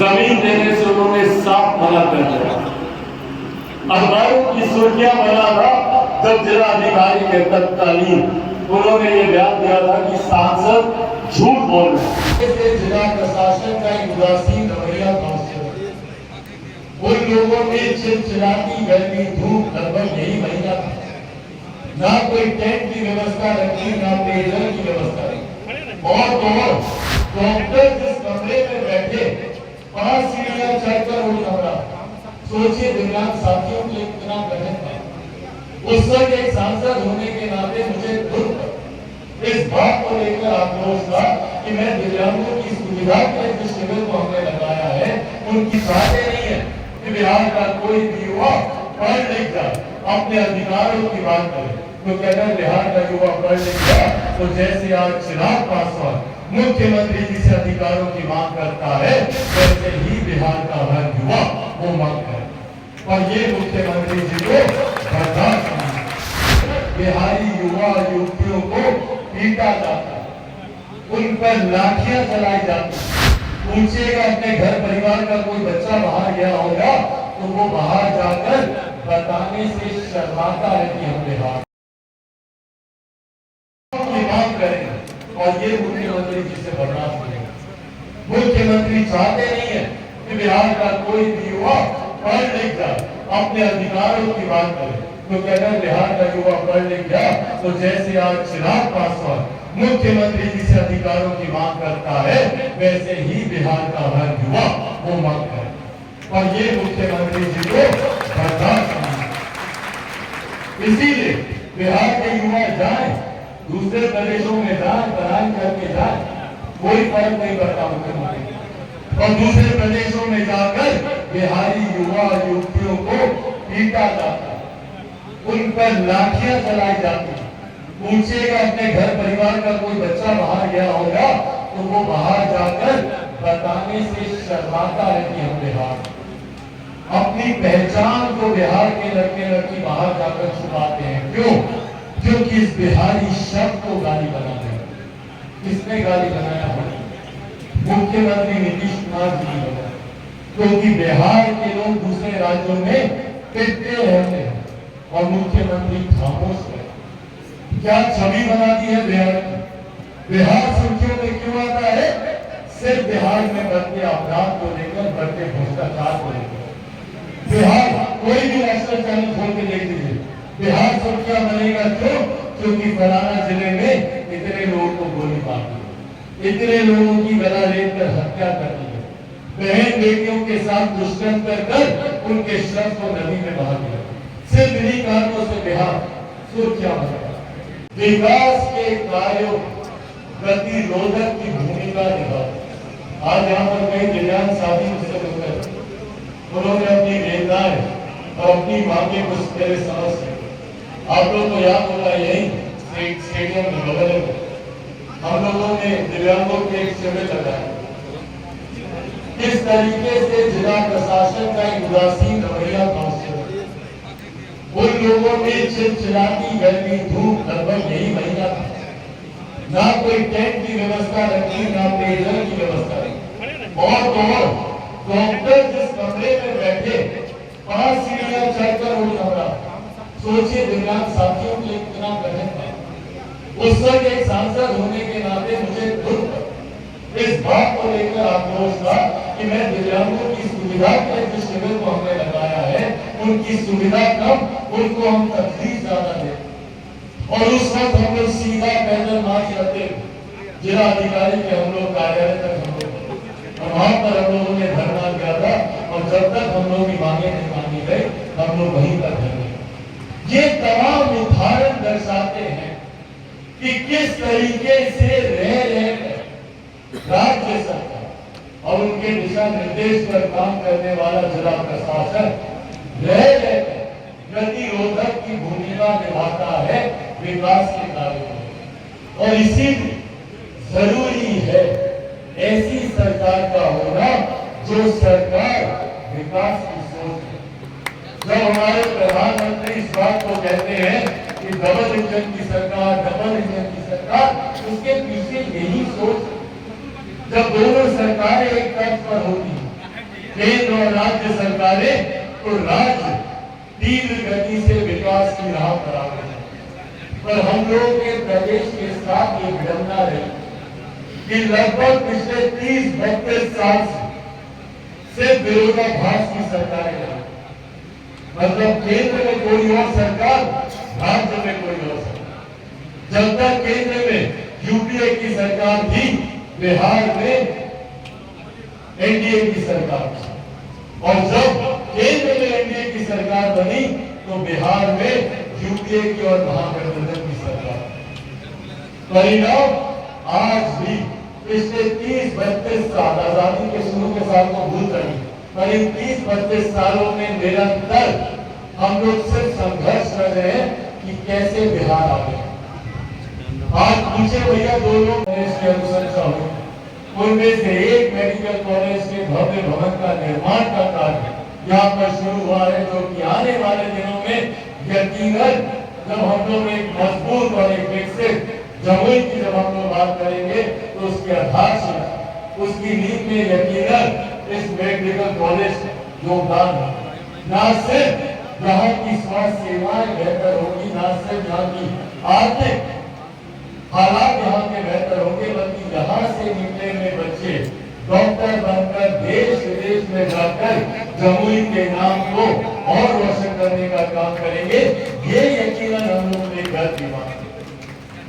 जमीन देने से उन्होंने साफ मना कर दिया। अखबारों की सुर्खियां बना था जब जिला अधिकारी के तत्कालीन उन्होंने ये बयान दिया था कि सांसद झूठ बोल रहे हैं। जिला प्रशासन का एक उदासीन रवैया था। उन लोगों ने चिलचिलाती गर्मी धूप लगभग यही महीना था, ना कोई टेंट की व्यवस्था रखी, ना पेयजल की व्यवस्था रखी। और डॉक्टर जिस कमरे में बैठे 5 सीढ़ियां चढ़कर वो कमरा, सोचिए दिव्यांग साथियों के लिए कितना कठिन था। उस वक्त एक सांसद होने के नाते मुझे दुख इस बात को लेकर आक्रोश था कि मैं दिव्यांगों की सुविधा के लिए जिस शिविर को हमने लगाया है उनकी चाहते नहीं है कि बिहार का कोई भी युवा पढ़ लिख जाए, अपने अधिकारों की बात करे। क्योंकि अगर बिहार का युवा पढ़ लिख जाए तो जैसे आज चिराग पासवान मुख्यमंत्री जी से अधिकारों की मांग करता है, वैसे ही बिहार का हर युवा वो मांग करे। और ये मुख्यमंत्री जी को बर्दाश्त नहीं। बिहारी युवा युवतियों को पीटा जाता, उन पर लाठियां चलाई जाती। पूछिएगा अपने घर परिवार का कोई बच्चा बाहर गया होगा तो वो बाहर जाकर बताने से शर्माता है कि हम बिहार की मांग करें। और ये मुख्यमंत्री जी से बर्दाश्त नहीं। मुख्यमंत्री चाहते नहीं है कि बिहार का कोई भी युवा पढ़ लिख जाए, अपने अधिकारों की बात करे। क्योंकि अगर बिहार का युवा पढ़ लिख गया तो जैसे आज चिराग पासवान मुख्यमंत्री जी से अधिकारों की मांग करता है, वैसे ही बिहार का हर युवा वो मांग करे। और ये मुख्यमंत्री जी को बर्दाश्त नहीं। इसीलिए बिहार के युवा जाए, दूसरे प्रदेशों में जाए, पढ़ाई करके जाए, कोई फर्क नहीं पड़ता मुख्यमंत्री। और दूसरे प्रदेशों में जाकर बिहारी युवा युवतियों को पीटा जाता, उन पर लाठियां चलाई जाती। पूछिएगा अपने घर परिवार का कोई बच्चा बाहर गया होगा तो वो बाहर जाकर बताने से शर्माता है कि हम बिहार, अपनी पहचान को बिहार के लड़के लड़की बाहर जाकर छुपाते हैं। क्यों? क्योंकि इस बिहारी शब्द को गाली बनाते हैं। किसने गाली बनाया है? मुख्यमंत्री नीतीश कुमार जी ने बनाया। क्योंकि बिहार के लोग दूसरे राज्यों में पिटते रहते हैं और मुख्यमंत्री खामोश है। क्या छवि बना दी है बिहार की? बिहार सुर्खियों में क्यों आता है? सिर्फ बिहार में बढ़ते अपराध को लेकर, बढ़ते भ्रष्टाचार को लेकर। बिहार कोई भी नेशनल चैनल खोल के देख लीजिए, बिहार सुर्खियां बनेगा। क्यों? क्योंकि फलाना जिले में इतने लोगों को गोली मार दी, इतने लोगों की गला रेत कर हत्या कर दी है, बहन बेटियों के साथ दुष्कर्म कर उनके शव को नदी में बहा दिया। सिर्फ इन्हीं कारणों से बिहार सुर्खियां बनेगा। विकास के कार्यों गतिरोधक की भूमिका निभा। आज यहाँ पर कई दिव्यांग साथी मुझसे मिलकर उन्होंने अपनी वेदनाएं और अपनी मांगे कुछ मेरे समझ से, आप लोग को याद होगा यही स्टेडियम में बगल में हम लोगों ने दिव्यांगों के एक शिविर लगाया। किस तरीके से जिला प्रशासन का एक उदासीन रवैया था। उन लोगों ने चिलचिलाती गर्मी धूप लगभग यही महीना था, ना कोई टेंट की व्यवस्था रखी, ना पेयजल की व्यवस्था रखी। और डॉक्टर जिस कमरे में बैठे 5 सीढ़ियां चढ़कर वो कमरा, सोचिए दिव्यांग साथियों के लिए कितना कठिन था। उस वक्त एक सांसद होने के नाते मुझे दुख इस बात को लेकर आक्रोश था कि मैं दिव्यांगों की सुविधा के लिए जिस शिविर को हमने लगाया है उनकी सुविधा कम, उनको हम तकलीफ ज्यादा दें। और उस वक्त हम लोग सीधा पैदल मार्च करते जिला अधिकारी के हम लोग कार्यालय तक हम लोग, और वहां पर हम लोगों ने धरना दिया था। और जब तक हम लोग की मांगे नहीं मांगी गई हम लोग वहीं पर रहेंगे। ये तमाम उदाहरण दर्शाते हैं कि किस तरीके से रह राज्य सरकार और उनके दिशा निर्देश पर काम करने वाला जिला प्रशासन रह गतिरोधक की भूमिका निभाता है विकास के कार्यों में। और इसीलिए जरूरी है ऐसी सरकार का होना जो सरकार विकास की सोच है। जब हमारे प्रधानमंत्री इस बात को कहते हैं कि डबल इंजन की सरकार, डबल इंजन की सरकार, उसके पीछे यही सोच। जब दोनों सरकारें एक तर्ज पर होती केंद्र और राज्य सरकारें तो राज्य तीव्र गति से विकास की राह पर आ रहे हैं, पर हम लोग के प्रदेश के साथ ये विडंबना रही कि लगभग पिछले 30-32 साल से विरोधाभास की सरकारें रही। मतलब केंद्र में कोई और सरकार, राज्य में कोई और सरकार। जब तक केंद्र में यूपीए की सरकार थी, बिहार में एनडीए की सरकार थी, और जब केंद्र में एनडीए की सरकार बनी तो बिहार में यूपीए की और महागठबंधन की सरकार। परिणाम आज भी पिछले 30-32 साल, आजादी के शुरू के साल को भूल रही, पर इन 30-32 सालों में निरंतर हम लोग सिर्फ संघर्ष कर रहे हैं कि कैसे बिहार आगे। आज पूछे भैया, 2 लोग इसके अनुशंसा हुई, उनमें से एक मेडिकल कॉलेज के भव्य भवन का निर्माण का कार्य यहाँ पर शुरू हुआ है, जो कि आने वाले दिनों में यकीनन जब हम लोग एक मजबूत और एक विकसित जमुई की जब हम लोग बात करेंगे तो उसकी आधारशिला, उसकी नींव में यकीनन इस मेडिकल कॉलेज योगदान है। न सिर्फ यहाँ की स्वास्थ्य सेवाएं बेहतर होगी, न सिर्फ यहाँ की आर्थिक हालात यहाँ के बेहतर होंगे, बल्कि यहाँ से निकले हुए बच्चे डॉक्टर बनकर देश विदेश में जाकर जमुई के नाम को और रोशन करने का काम करेंगे। ये यकीनन हम लोग ने घर की बात।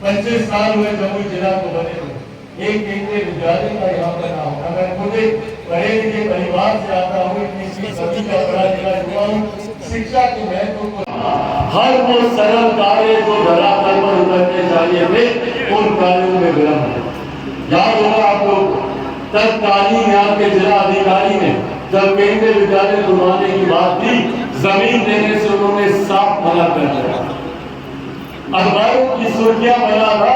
25 साल हुए जमुई जिला को बने हुए, एक केंद्रीय विद्यालय का यहाँ पर नाम होगा। मैं खुद एक पढ़े लिखे परिवार से आता हूँ, इतनी सदी का बड़ा जिला हुआ हूँ। शिक्षा के महत्व को हर वो सरल कार्य जो धरातल पर उतरने चाहिए थे, उन कार्यों में विलंब है। याद होगा आप लोग, तत्कालीन यहाँ के जिला अधिकारी ने जब केंद्रीय विद्यालय खुलवाने की बात थी, जमीन देने से उन्होंने साफ मना कर दिया। अखबारों की सुर्खियां बना था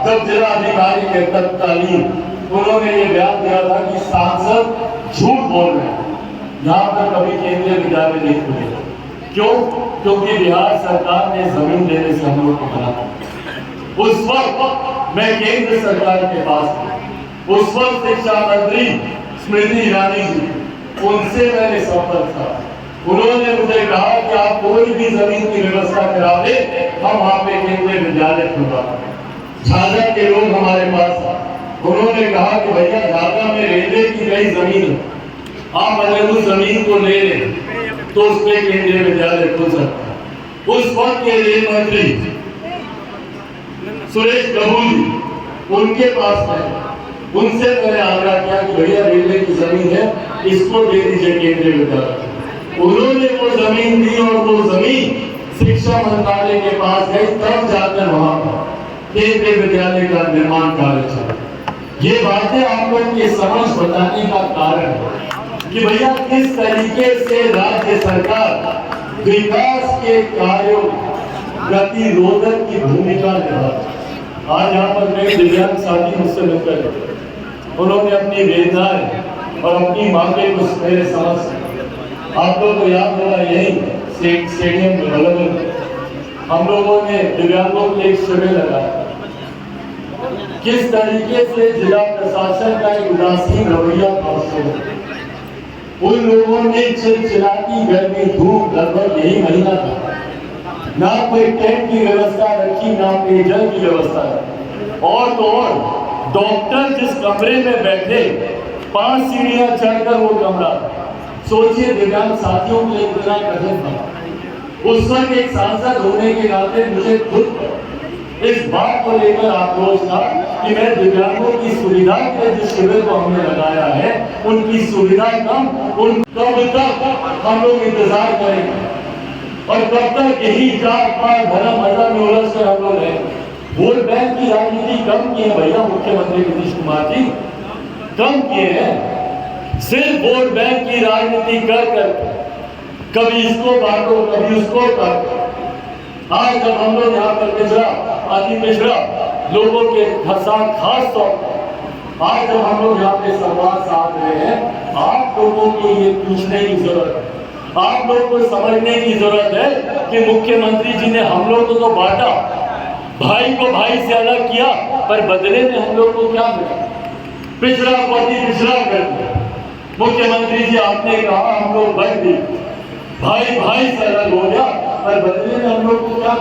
जब जिला अधिकारी के तत्कालीन उन्होंने ये बयान दिया था कि सांसद झूठ बोल रहे हैं, यहाँ पर कभी केंद्रीय विद्यालय नहीं खुलेगा। क्यों? क्योंकि बिहार सरकार ने जमीन देने से हम लोग को मना किया। उस वक्त मैं केंद्र सरकार के पास था, उस वक्त शिक्षा मंत्री स्मृति ईरानी जी, उनसे मैंने संपर्क था। उन्होंने मुझे कहा कि आप कोई भी जमीन की व्यवस्था करा दे, हम वहां पे केंद्रीय विद्यालय खुलवा। झाझा के लोग हमारे पास आए, उन्होंने कहा कि भैया झाझा में रेलवे की कई जमीन है, आप अगर उस जमीन को ले लें तो उसमें केंद्रीय विद्यालय खुल सकता है। उस वक्त के रेल मंत्री सुरेश प्रभु जी, उनके पास गए, उनसे मैंने आग्रह किया कि भैया रेलवे की जमीन है, इसको दे दीजिए केंद्रीय विद्यालय। उन्होंने वो जमीन दी और वो जमीन शिक्षा मंत्रालय के पास गई, तब जाकर वहां पर केंद्रीय विद्यालय का निर्माण कार्य चला। ये बातें आप लोग की समझ बताने का कारण है कि भैया किस तरीके से राज्य सरकार विकास के कार्यों गतिरोधक की भूमिका निभाती। आज यहाँ पर मेरे दिव्यांग साथी मुझसे मिलकर उन्होंने अपनी वेदनाएं और अपनी मांगे को मेरे समझ, आप लोग को याद होगा यही स्टेडियम में बगल हम लोगों ने दिव्यांगों के एक शिविर लगाया। किस तरीके से जिला प्रशासन का एक उदासीन रवैया था, उन लोगों ने चिलचिलाती गर्मी धूप लगभग यही महीना था, ना कोई टेंट की व्यवस्था रखी, ना पेयजल की व्यवस्था रखी, और तो और डॉक्टर जिस कमरे में बैठे 5 सीढ़ियां चढ़कर वो कमरा, सोचिए दिव्यांग साथियों के लिए कितना कठिन था। उस वक्त एक सांसद होने के नाते मुझे खुद इस बात को लेकर आक्रोश था कि मैं दिव्यांगों की सुविधा के लिए जिस शिविर को हमने लगाया है, उनकी सुविधा कम, उन कब तक हम लोग इंतजार करेंगे और कब तक यही जात पात धर्म मजहब में उलझ कर हम लोग हैं। वोट बैंक की राजनीति कम की है भैया मुख्यमंत्री नीतीश कुमार जी, कम किए हैं। सिर्फ वोट बैंक की राजनीति कर कभी इसको बांटो कभी उसको काटो। आज जब हम लोग यहाँ पर पिछड़ा अति पिछड़ा लोगों के साथ खास तौर पर आज जब हम लोग यहाँ पे संवाद साध रहे हैं, आप लोगों को ये पूछने की जरूरत है, आप लोगों को समझने की जरूरत है कि मुख्यमंत्री जी ने हम लोग को तो बांटा, भाई को भाई से अलग किया, पर बदले में हम लोग को क्या मिला? पिछड़ा को अति पिछड़ा कर दिया। मुख्यमंत्री जी आपने कहा हम लोग बढ़ गए, भाई भाई से अलग हो गया, पर बदले में हम लोग को क्या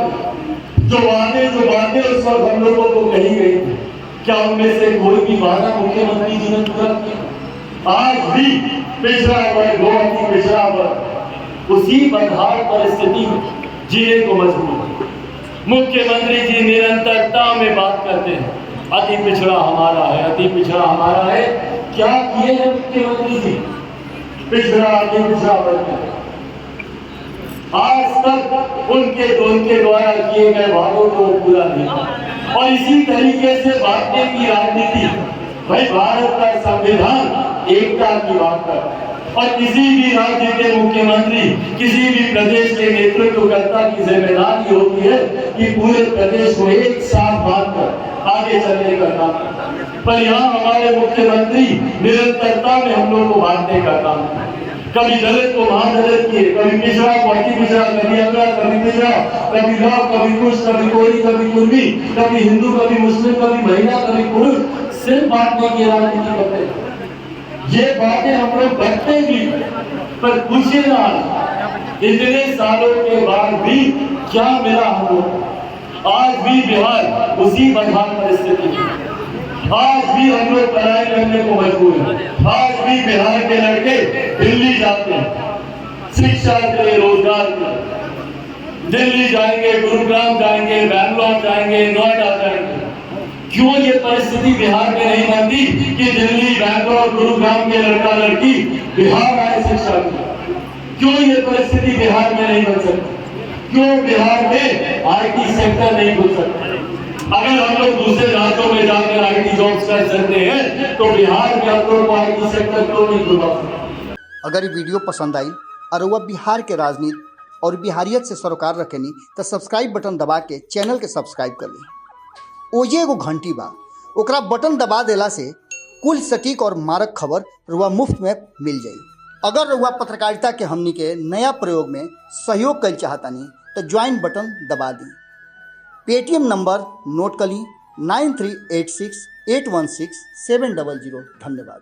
जो बातें उस वक्त हम लोगों को कही गई थी, क्या उनमें से कोई भी वादा मुख्यमंत्री जी ने पूरा किया? आज भी पिछड़ा वर्ग हो, अति पिछड़ा वर्ग उसी बदहाल परिस्थिति में जीने को मजबूर है। मुख्यमंत्री जी निरंतरता में बात करते हैं, अति पिछड़ा हमारा है, अति पिछड़ा हमारा है। क्या किए हैं मुख्यमंत्री जी? पिछड़ा अति पिछड़ा वर्ग आज तक उनके द्वारा किए गए वादों को पूरा नहीं, और इसी तरीके से बांटने की राजनीति। भाई भारत का संविधान एकता की बात करता है, और किसी भी राज्य के मुख्यमंत्री, किसी भी प्रदेश के नेतृत्वकर्ता की जिम्मेदारी होती है कि पूरे प्रदेश को एक साथ बांधकर आगे चलने का काम। पर यहाँ हमारे मुख्यमंत्री निरंतरता में हम लोग को बांटने का काम, कभी दलित को महादलित किए, कभी पिछड़ा को अति पिछड़ा, कभी अगड़ा, कभी पिछड़ा, कभी गाँव, कभी कुछ, कभी कोई, कभी कुर्मी, कभी हिंदू, कभी मुस्लिम, कभी महिला, कभी पुरुष, सिर्फ बांटने की राजनीति करते हैं। ये बातें हम लोग करते भी, पर पूछिए ना इतने सालों के बाद भी क्या मिला हम लोग? आज भी बिहार उसी बदहाल परिस्थिति में, आज भी हम लोग पढ़ाई करने को मजबूर हैं। आज भी बिहार के लड़के दिल्ली जाते हैं शिक्षा के लिए, रोजगार के लिए। दिल्ली जाएंगे, गुरुग्राम जाएंगे, बैंगलोर जाएंगे, नोएडा जाएंगे। क्यों ये परिस्थिति बिहार में नहीं बनती कि दिल्ली, बैंगलोर, गुरुग्राम के लड़का लड़की बिहार आए शिक्षा की? क्यों ये परिस्थिति बिहार में नहीं बन सकती? क्यों बिहार में आईटी सेक्टर नहीं खुल सकता? अगर हम लोग दूसरे राज्यों में जाकर आईटी जॉब्स कर सकते हैं, तो बिहार में हम लोग को आईटी सेक्टर क्यों नहीं खुला? अगर ये वीडियो पसंद आई और वह बिहार के राजनीति और बिहारियत से सरोकार रखेनी तो सब्सक्राइब बटन दबा के चैनल के सब्सक्राइब कर ली। ओजे एगो घंटी बा, ओकरा बटन दबा देला से कुल सटीक और मारक खबर रुआ मुफ्त में मिल जाई। अगर रुआ पत्रकारिता के हमनी के नया प्रयोग में सहयोग कर चाहतानी तो ज्वाइन बटन दबा दी। पेटीएम नंबर नोट कर ली 9386816700। धन्यवाद।